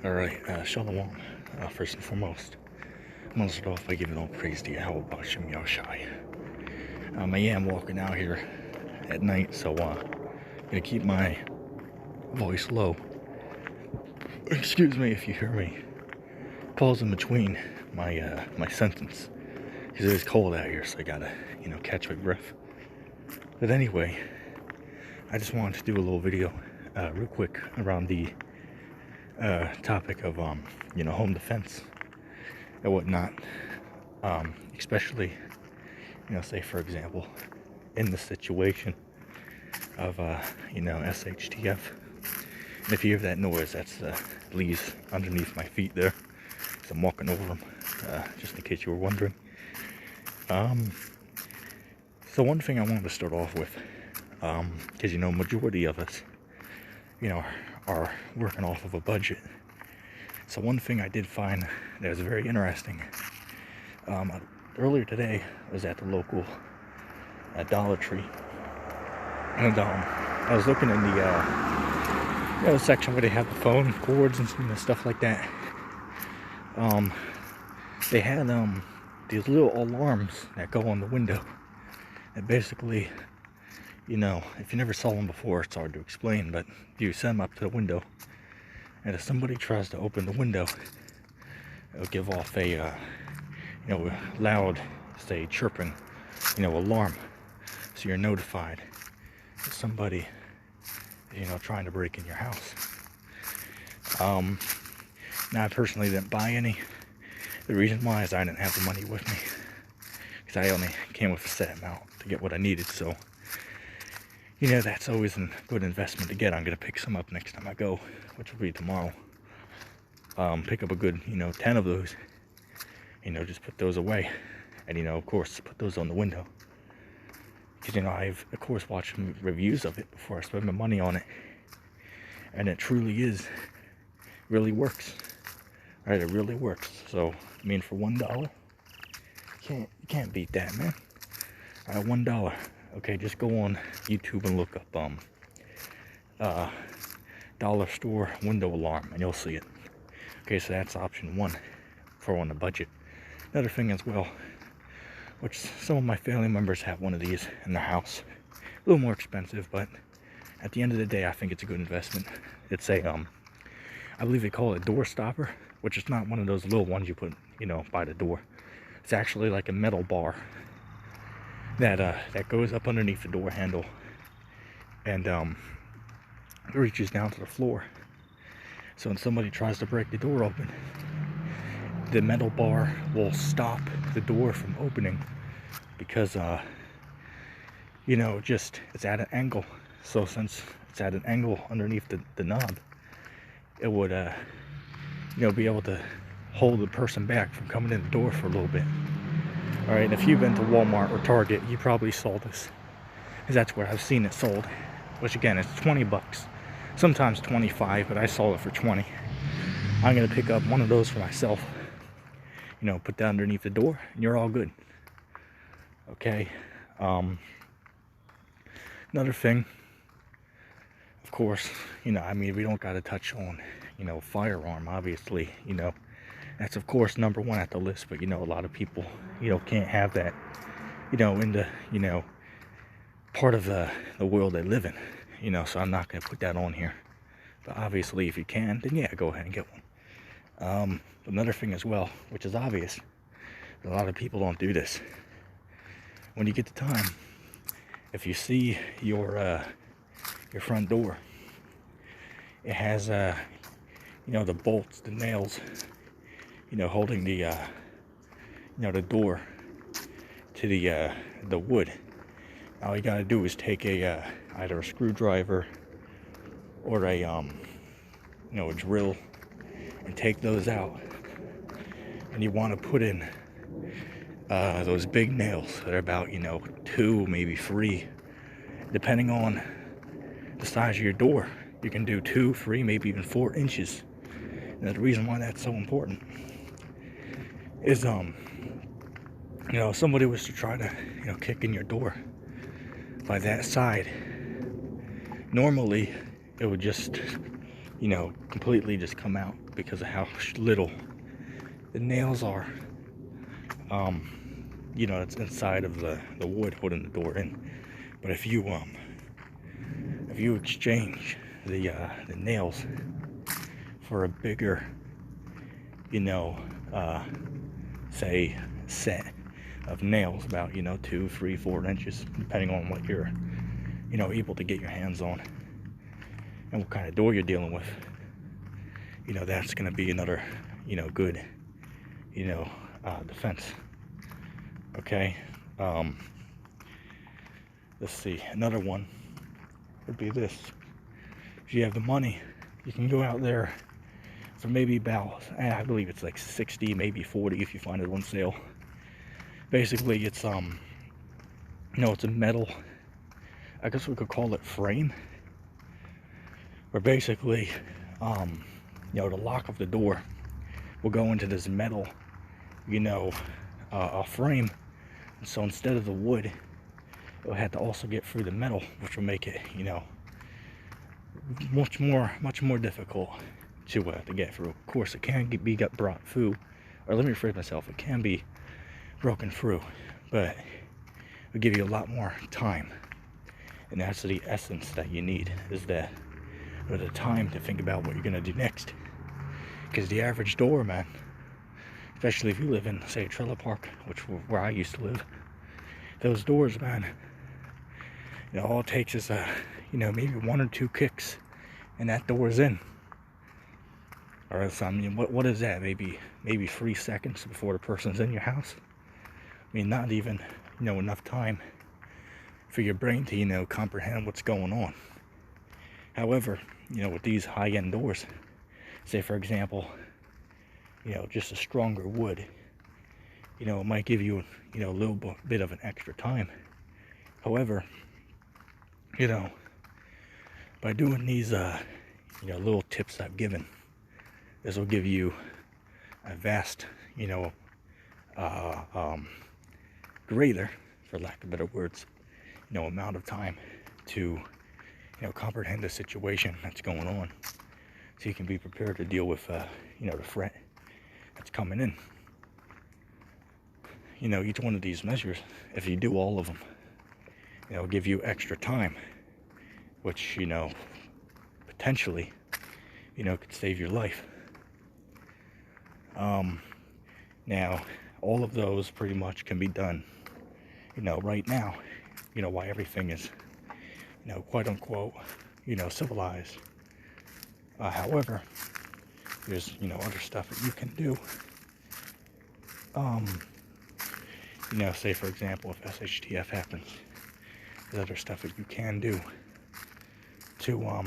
Alright, Shalom. First and foremost, I'm gonna start off by giving all praise to Yahweh Bashem Yashai. I am walking out here at night, so gonna keep my voice low. Excuse me if you hear me pause in between my my sentence, because it is cold out here, so I gotta catch my breath. But anyway, I just wanted to do a little video real quick around the topic of home defense and whatnot, especially say for example in the situation of SHTF. And if you hear that noise, that's leaves underneath my feet there, so I'm walking over them, just in case you were wondering. So one thing I wanted to start off with, because majority of us are working off of a budget. So one thing I did find that was very interesting, earlier today I was at the local Dollar Tree, and I was looking in the section where they have the phone cords and stuff like that. They had these little alarms that go on the window, and basically, if you never saw them before, it's hard to explain, but you send them up to the window, and if somebody tries to open the window, it'll give off a, loud, say, chirping, alarm, so you're notified that somebody is, trying to break in your house. Now, I personally didn't buy any. The reason why is I didn't have the money with me, because I only came with a set amount to get what I needed, so that's always a good investment to get. I'm going to pick some up next time I go, which will be tomorrow. Pick up a good, 10 of those, just put those away. And, of course, put those on the window. Because, I've, of course, watched reviews of it before I spend my money on it. And it truly really works. All right, it really works. So, for $1, you can't beat that, man. All right, $1. Okay, just go on YouTube and look up dollar store window alarm, and you'll see it. Okay, so that's option one for on the budget. Another thing as well, which some of my family members have one of these in their house. A little more expensive, but at the end of the day, I think it's a good investment. It's a I believe they call it a door stopper, which is not one of those little ones you put by the door. It's actually like a metal bar that goes up underneath the door handle, and it reaches down to the floor. So when somebody tries to break the door open, the metal bar will stop the door from opening, because it's at an angle. So since it's at an angle underneath the knob, it would be able to hold the person back from coming in the door for a little bit. All right, and if you've been to Walmart or Target, you probably saw this, because that's where I've seen it sold, which again, it's 20 bucks, sometimes 25, but I saw it for 20. I'm gonna pick up one of those for myself, put that underneath the door, and you're all good. Okay. Another thing, of course, we don't gotta touch on, firearm, obviously, that's of course number one at the list, but a lot of people can't have that in the part of the world they live in, so I'm not going to put that on here. But obviously if you can, then yeah, go ahead and get one. Another thing as well, which is obvious, a lot of people don't do this. When you get the time, if you see your front door, it has the bolts, the nails, holding the the door to the wood. All you gotta do is take a either a screwdriver or a drill, and take those out. And you want to put in those big nails that are about 2, maybe 3, depending on the size of your door. You can do 2, 3, maybe even 4 inches. And the reason why that's so important is if somebody was to try to kick in your door by that side, normally it would just you know, completely just come out because of how little the nails are. You know, it's inside of the wood holding the door in. But if you exchange the nails for a bigger, you know, say set of nails, about, you know, 2, 3, 4 inches, depending on what you're, you know, able to get your hands on and what kind of door you're dealing with, you know, that's going to be another, you know, good, you know, defense. Okay. Let's see, another one would be this. If you have the money, you can go out there for maybe about, I believe it's like 60, maybe 40 if you find it on sale. Basically, it's you know, it's a metal, I guess we could call it frame, where basically you know, the lock of the door will go into this metal, you know, a frame. And so instead of the wood, it'll have to also get through the metal, which will make it, you know, much more difficult to get through. Of course, it can be brought through, or let me rephrase myself, it can be broken through, but it'll give you a lot more time. And that's the essence that you need, is that, or the time to think about what you're gonna do next. Because the average door, man, especially if you live in, say, a trailer park, which where I used to live, those doors, man, you know, all it takes is you know, maybe 1 or 2 kicks and that door's in. Or else, I mean, what is that? Maybe 3 seconds before the person's in your house. I mean, not even, you know, enough time for your brain to, you know, comprehend what's going on. However, you know, with these high-end doors, say for example, you know, just a stronger wood, you know, it might give you, you know, a little bit of an extra time. However, you know, by doing these, you know, little tips I've given, this will give you a vast, you know, greater, for lack of better words, you know, amount of time to, you know, comprehend the situation that's going on, so you can be prepared to deal with, you know, the threat that's coming in. You know, each one of these measures, if you do all of them, you know, give you extra time, which, you know, potentially, you know, could save your life. Now, all of those pretty much can be done, you know, right now, you know, while everything is, you know, quote unquote, you know, civilized. However, there's, you know, other stuff that you can do. You know, say for example, if SHTF happens, there's other stuff that you can do to,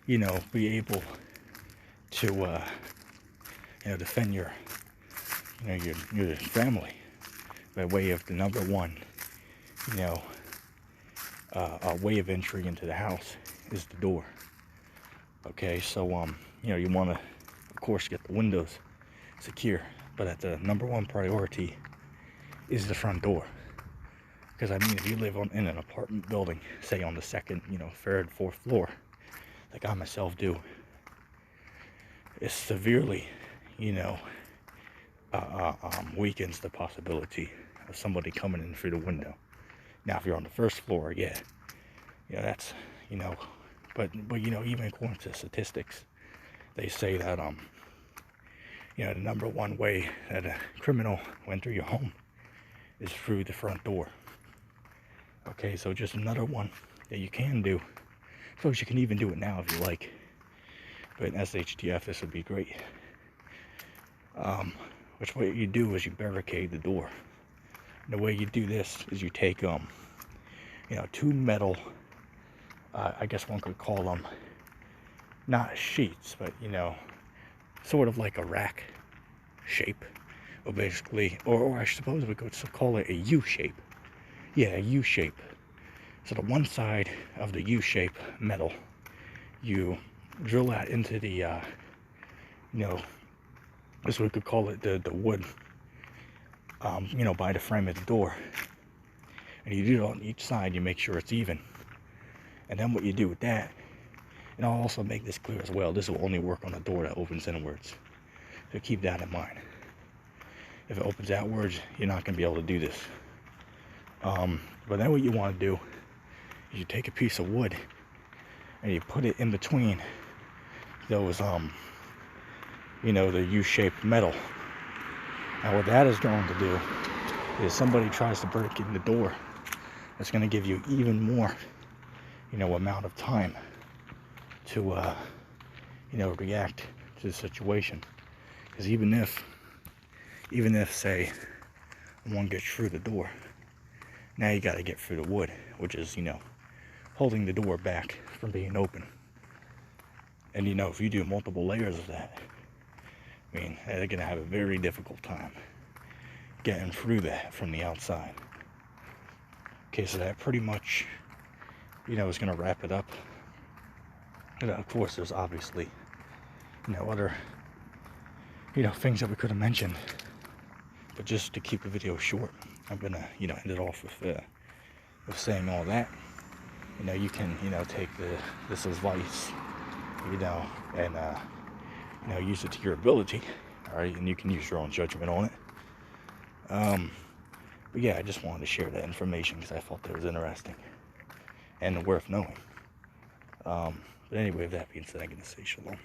you know, be able to, you know, defend your, you know, your family, by way of the number one, you know, a way of entry into the house is the door. Okay, so you know, you want to, of course, get the windows secure, but at the number one priority is the front door. Because I mean, if you live in an apartment building, say on the second, you know, third, fourth floor, like I myself do, it severely, you know, weakens the possibility of somebody coming in through the window. Now, if you're on the first floor, yeah, you know, that's, you know, but you know, even according to statistics, they say that you know, the number one way that a criminal will enter your home is through the front door. Okay, so just another one that you can do. I suppose you can even do it now if you like, but in SHTF this would be great. Which what you do is you barricade the door. And the way you do this is you take you know, 2 metal, I guess one could call them not sheets, but, you know, sort of like a rack shape, or basically, or I suppose we could call it a U shape. Yeah, a U shape. So the one side of the U shape metal, you drill that into the, you know, this we could call it the wood, you know, by the frame of the door. And you do it on each side, you make sure it's even. And then what you do with that And I'll also make this clear as well. This will only work on a door that opens inwards. So keep that in mind. If it opens outwards, you're not going to be able to do this. But then what you want to do is you take a piece of wood and you put it in between those, you know, the U-shaped metal. Now what that is going to do is somebody tries to break in the door, it's going to give you even more, you know, amount of time to, you know, react to the situation. Because even if, say, one gets through the door, now you got to get through the wood, which is, you know, holding the door back from being open. And, you know, if you do multiple layers of that, I mean, they're going to have a very difficult time getting through that from the outside. Okay, so that pretty much, you know, is going to wrap it up. And of course, there's obviously, you know, other, you know, things that we could have mentioned. But just to keep the video short, I'm going to, you know, end it off with saying all that. You know, you can, you know, take this advice, you know, and, you know, use it to your ability, all right? And you can use your own judgment on it. But yeah, I just wanted to share that information because I thought that was interesting and worth knowing. But anyway, with that being said, I'm going to say shalom.